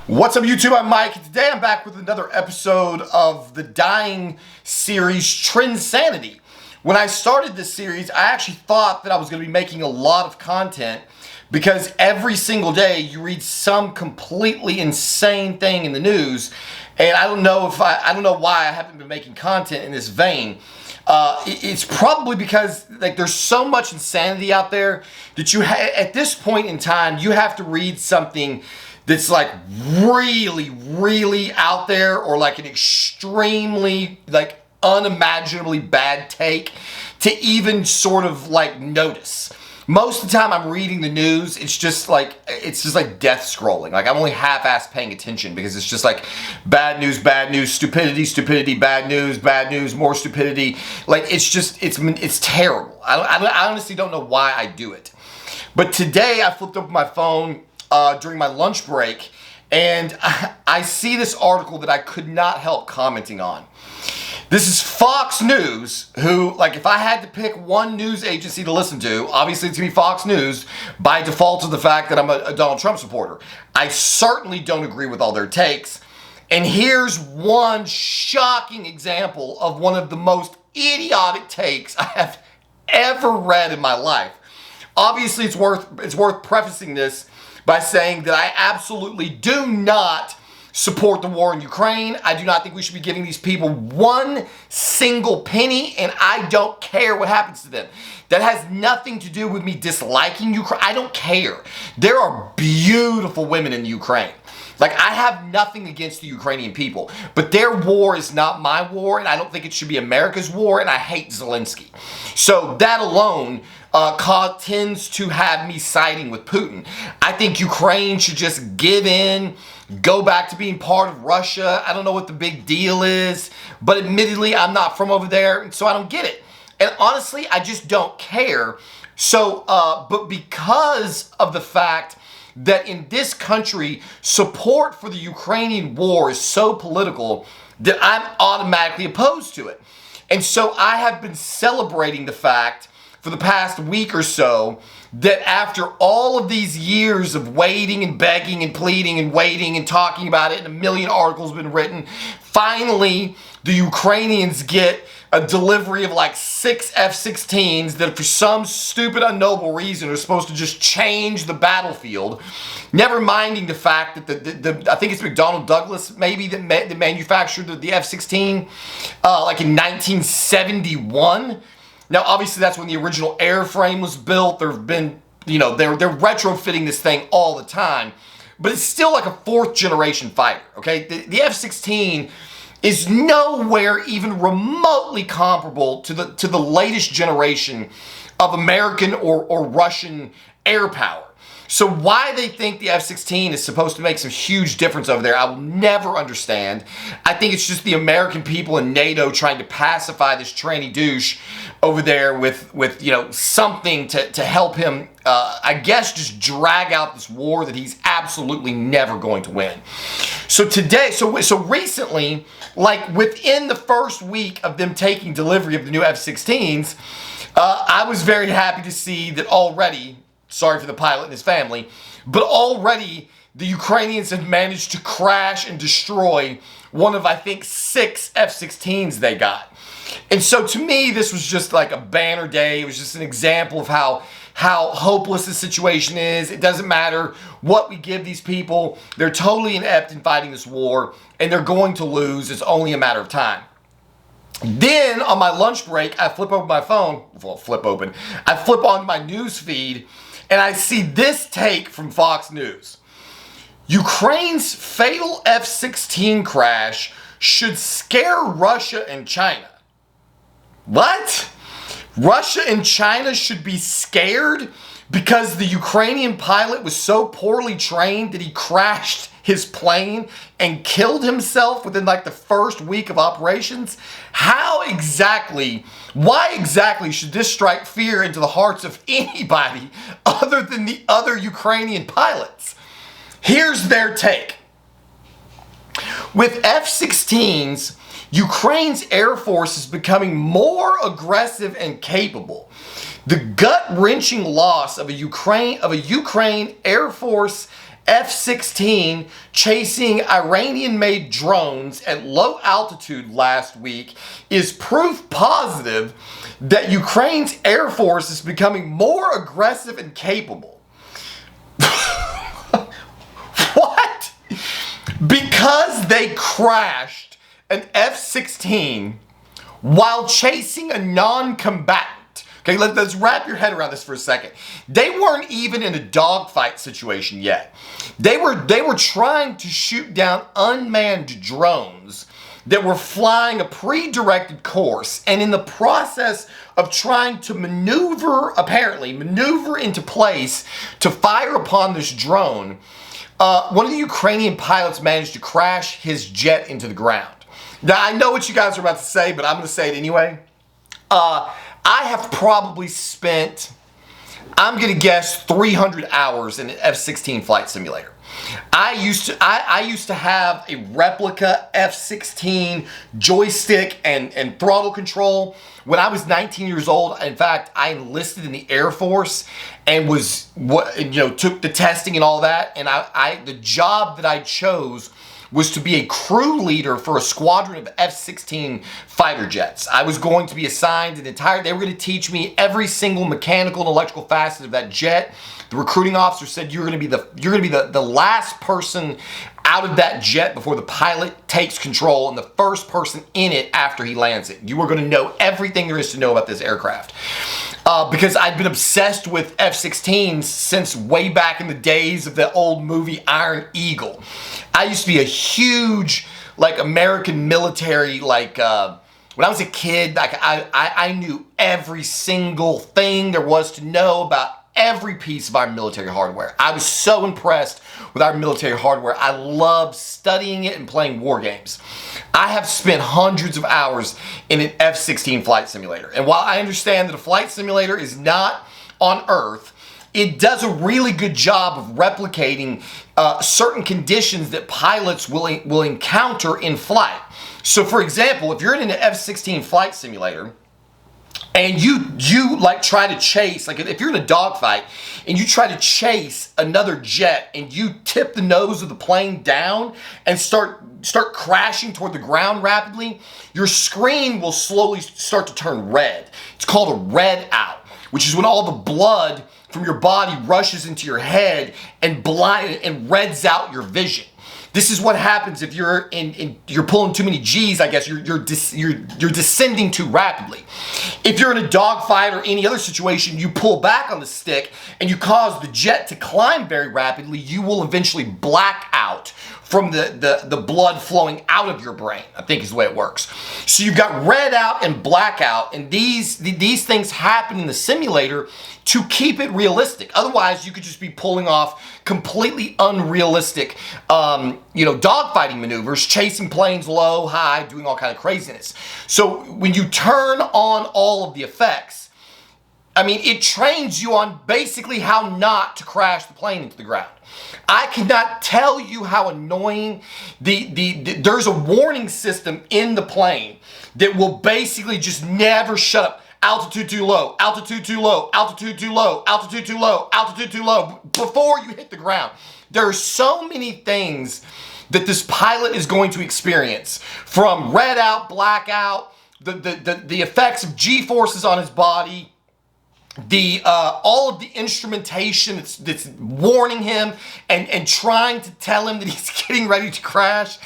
What's up, YouTube? I'm Mike, and today I'm back with another episode of the Dying series, Trendsanity. When I started this series, I actually thought that I was going to be making a lot of content because every single day you read some completely insane thing in the news, and I don't know why I haven't been making content in this vein. It's probably because there's so much insanity out there that at this point in time you have to read something that's like really, really out there, or like an extremely unimaginably bad take to even sort of notice. Most of the time I'm reading the news, it's just like death scrolling. Like I'm only half-assed paying attention because it's just like bad news, stupidity, bad news, more stupidity. It's terrible. I honestly don't know why I do it. But today I flipped open my phone during my lunch break, and I see this article that I could not help commenting on. This is Fox News, who, if I had to pick one news agency to listen to, obviously it's going to be Fox News by default of the fact that I'm a Donald Trump supporter. I certainly don't agree with all their takes. And here's one shocking example of one of the most idiotic takes I have ever read in my life. Obviously, it's worth prefacing this by saying that I absolutely do not support the war in Ukraine. I do not think we should be giving these people one single penny, and I don't care what happens to them. That has nothing to do with me disliking Ukraine. I don't care. There are beautiful women in Ukraine. I have nothing against the Ukrainian people, but their war is not my war, and I don't think it should be America's war, and I hate Zelensky. So that alone tends to have me siding with Putin. I think Ukraine should just give in, go back to being part of Russia. I don't know what the big deal is, but admittedly, I'm not from over there, so I don't get it. And honestly, I just don't care. So, but because of the fact that in this country, support for the Ukrainian war is so political that I'm automatically opposed to it. And so I have been celebrating the fact for the past week or so that after all of these years of waiting and begging and pleading and waiting and talking about it, and a million articles have been written, finally the Ukrainians get a delivery of 6 F-16s that for some stupid unknowable reason are supposed to just change the battlefield, never minding the fact that I think it's McDonnell Douglas maybe that manufactured the F-16 in 1971. Now, obviously, that's when the original airframe was built. There have been, they're retrofitting this thing all the time. But it's still like a fourth-generation fighter, okay? The F-16 is nowhere even remotely comparable to the latest generation of American or Russian air power. So why they think the F-16 is supposed to make some huge difference over there, I will never understand. I think it's just the American people and NATO trying to pacify this tranny douche over there with something to help him, I guess, just drag out this war that he's absolutely never going to win. So today, so recently, within the first week of them taking delivery of the new F-16s, I was very happy to see that already, sorry for the pilot and his family, but already the Ukrainians have managed to crash and destroy one of, I think, 6 F-16s they got. And so to me, this was just like a banner day. It was just an example of how hopeless the situation is. It doesn't matter what we give these people. They're totally inept in fighting this war, and they're going to lose. It's only a matter of time. Then on my lunch break, I flip open my phone. I flip on my news feed, and I see this take from Fox News. Ukraine's fatal F-16 crash should scare Russia and China. What? Russia and China should be scared because the Ukrainian pilot was so poorly trained that he crashed his plane and killed himself within the first week of operations? Why exactly should this strike fear into the hearts of anybody other than the other Ukrainian pilots? Here's their take. With F-16s, Ukraine's Air Force is becoming more aggressive and capable. The gut-wrenching loss of a Ukraine Air Force F-16 chasing Iranian-made drones at low altitude last week is proof positive that Ukraine's Air Force is becoming more aggressive and capable. What? Because they crashed an F-16 while chasing a non-combatant. Okay, let's wrap your head around this for a second. They weren't even in a dogfight situation yet. They were trying to shoot down unmanned drones that were flying a pre-directed course, and in the process of trying to maneuver into place to fire upon this drone, one of the Ukrainian pilots managed to crash his jet into the ground. Now, I know what you guys are about to say, but I'm going to say it anyway. I have probably spent, I'm going to guess, 300 hours in an F-16 flight simulator. I used to have a replica F-16 joystick and throttle control when I was 19 years old. In fact, I enlisted in the Air Force and took the testing and all that. And the job that I chose was to be a crew leader for a squadron of F-16 fighter jets. I was going to be assigned they were going to teach me every single mechanical and electrical facet of that jet. The recruiting officer said, you're going to be the last person out of that jet before the pilot takes control and the first person in it after he lands it. You are going to know everything there is to know about this aircraft. Because I'd been obsessed with F-16s since way back in the days of the old movie Iron Eagle. I used to be a huge, American military, when I was a kid, I knew every single thing there was to know about every piece of our military hardware. I was so impressed with our military hardware. I loved studying it and playing war games. I have spent hundreds of hours in an F-16 flight simulator. And while I understand that a flight simulator is not on Earth, it does a really good job of replicating certain conditions that pilots will encounter in flight. So for example, if you're in an F-16 flight simulator, and you try to chase, if you're in a dogfight and you try to chase another jet and you tip the nose of the plane down and start crashing toward the ground rapidly, your screen will slowly start to turn red. It's called a red out, which is when all the blood from your body rushes into your head and reds out your vision. This is what happens if you're pulling too many G's. I guess you're descending too rapidly. If you're in a dogfight or any other situation, you pull back on the stick and you cause the jet to climb very rapidly, you will eventually black out from the blood flowing out of your brain, I think is the way it works. So you've got red out and blackout, and these things happen in the simulator to keep it realistic. Otherwise, you could just be pulling off completely unrealistic, dogfighting maneuvers, chasing planes low, high, doing all kind of craziness. So when you turn on all of the effects, it trains you on basically how not to crash the plane into the ground. I cannot tell you how annoying there's a warning system in the plane that will basically just never shut up. Altitude too low, altitude too low, altitude too low, altitude too low, altitude too low, before you hit the ground. There are so many things that this pilot is going to experience, from red out, black out, the effects of G-forces on his body, all of the instrumentation that's warning him and trying to tell him that he's getting ready to crash,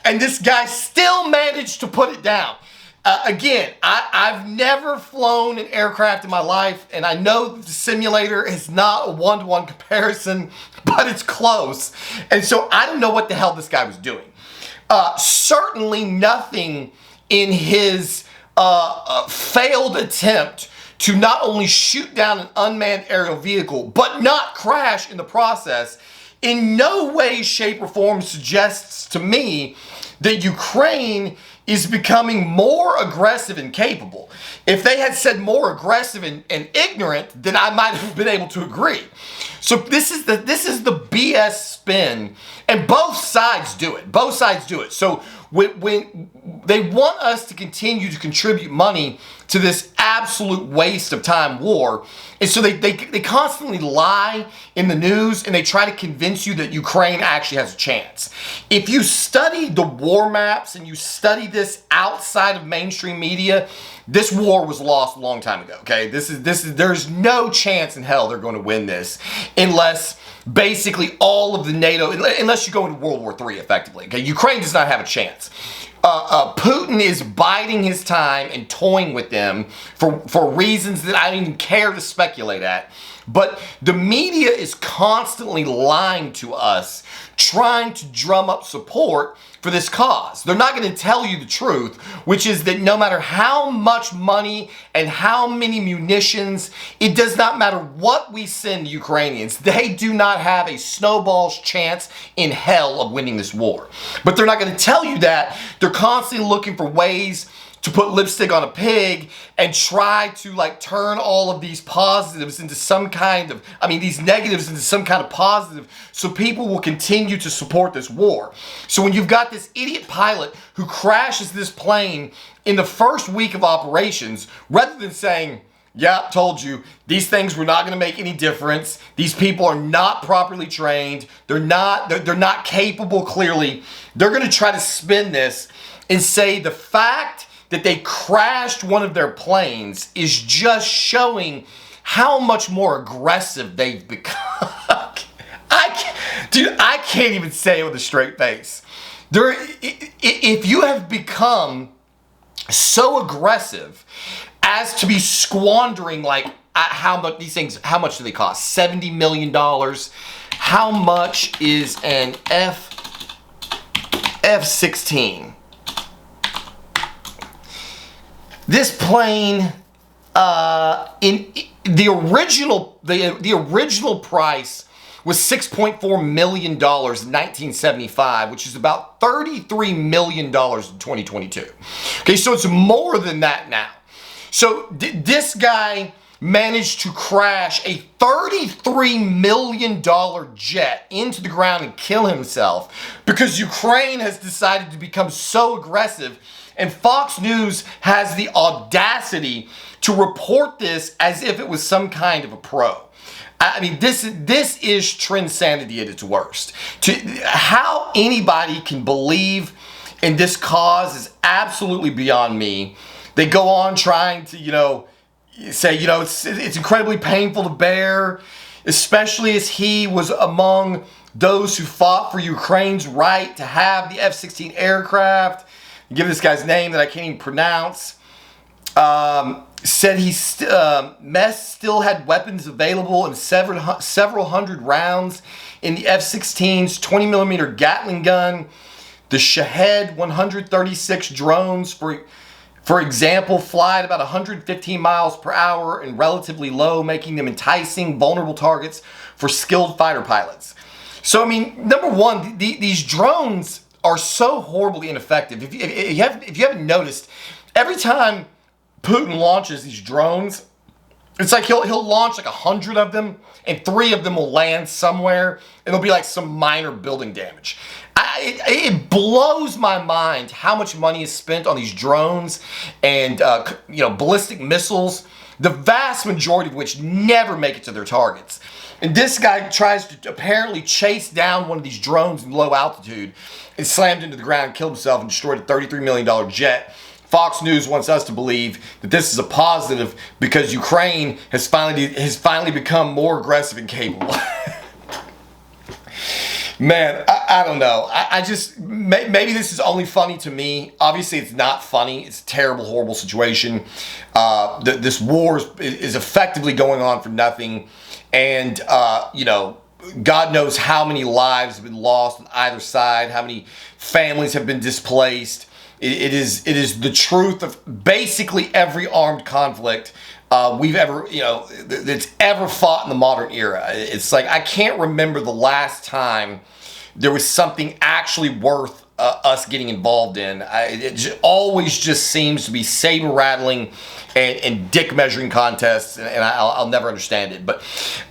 and this guy still managed to put it down. Again, I've never flown an aircraft in my life, and I know that the simulator is not a one-to-one comparison, but it's close. And so I don't know what the hell this guy was doing. Certainly nothing in his failed attempt to not only shoot down an unmanned aerial vehicle, but not crash in the process, in no way, shape, or form suggests to me that Ukraine is becoming more aggressive and capable. If they had said more aggressive and ignorant, then I might have been able to agree. So this is the BS spin, and both sides do it. Both sides do it. So when they want us to continue to contribute money to this absolute waste of time war. And so they constantly lie in the news, and they try to convince you that Ukraine actually has a chance. If you study the war maps and you study this outside of mainstream media, this war was lost a long time ago, okay? There's no chance in hell they're going to win this unless basically all of the NATO, unless you go into World War III effectively, okay? Ukraine does not have a chance. Putin is biding his time and toying with them for reasons that I don't even care to speculate at. But the media is constantly lying to us, trying to drum up support for this cause. They're not going to tell you the truth, which is that no matter how much money and how many munitions, it does not matter what we send Ukrainians, they do not have a snowball's chance in hell of winning this war. But they're not going to tell you that. They're constantly looking for ways to put lipstick on a pig and try to like turn all of these positives into some kind of, these negatives into some kind of positive, so people will continue to support this war. So when you've got this idiot pilot who crashes this plane in the first week of operations, rather than saying, yeah, told you, these things were not going to make any difference. These people are not properly trained. They're not capable, clearly. They're going to try to spin this and say the fact that they crashed one of their planes is just showing how much more aggressive they've become. I can't even say it with a straight face. If you have become so aggressive as to be squandering how much these things, how much do they cost? $70 million. How much is an F-16? This plane, in the original price was $6.4 million in 1975, which is about $33 million in 2022. Okay, so it's more than that now. So this guy managed to crash a $33 million jet into the ground and kill himself because Ukraine has decided to become so aggressive. And Fox News has the audacity to report this as if it was some kind of a pro. This is Trinsanity at its worst. How anybody can believe in this cause is absolutely beyond me. They go on trying to, say, it's incredibly painful to bear, especially as he was among those who fought for Ukraine's right to have the F-16 aircraft. Give this guy's name that I can't even pronounce. Said Mess still had weapons available and several hundred rounds in the F-16's 20mm Gatling gun. The Shahed 136 drones, for example, fly at about 115 miles per hour and relatively low, making them enticing, vulnerable targets for skilled fighter pilots. So, number one, these drones are so horribly ineffective. If you haven't noticed, every time Putin launches these drones, it's like he'll launch 100 of them, and 3 of them will land somewhere, and there'll be some minor building damage. It blows my mind how much money is spent on these drones and ballistic missiles, the vast majority of which never make it to their targets. And this guy tries to apparently chase down one of these drones in low altitude and slammed into the ground and killed himself and destroyed a $33 million jet. Fox News wants us to believe that this is a positive because Ukraine has finally become more aggressive and capable. Man, I don't know. I just, maybe this is only funny to me. Obviously, it's not funny. It's a terrible, horrible situation. This war is effectively going on for nothing. And, God knows how many lives have been lost on either side, how many families have been displaced. It is the truth of basically every armed conflict we've ever, that's ever fought in the modern era. It's like, I can't remember the last time there was something actually worth us getting involved in. It always just seems to be saber rattling and dick measuring contests, and I'll never understand it. But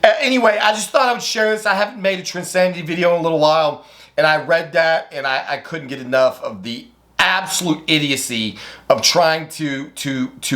anyway, I just thought I would share this. I haven't made a Trinsanity video in a little while, and I read that, and I couldn't get enough of the absolute idiocy of trying to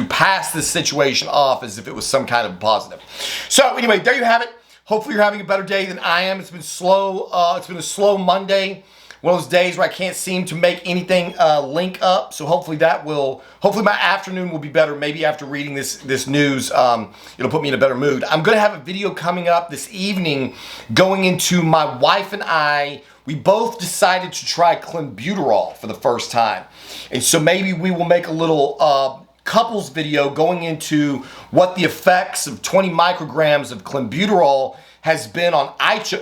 pass this situation off as if it was some kind of positive. So anyway, there you have it. Hopefully you're having a better day than I am. It's been slow. It's been a slow Monday. One of those days where I can't seem to make anything link up. So hopefully hopefully my afternoon will be better. Maybe after reading this news, it'll put me in a better mood. I'm gonna have a video coming up this evening going into my wife and I. We both decided to try clenbuterol for the first time. And so maybe we will make a little couples video going into what the effects of 20 micrograms of clenbuterol has been on either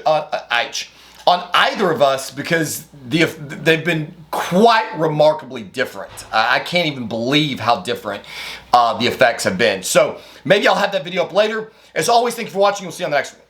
of us, because they've been quite remarkably different. I can't even believe how different the effects have been. So maybe I'll have that video up later. As always, thank you for watching. We'll see you on the next one.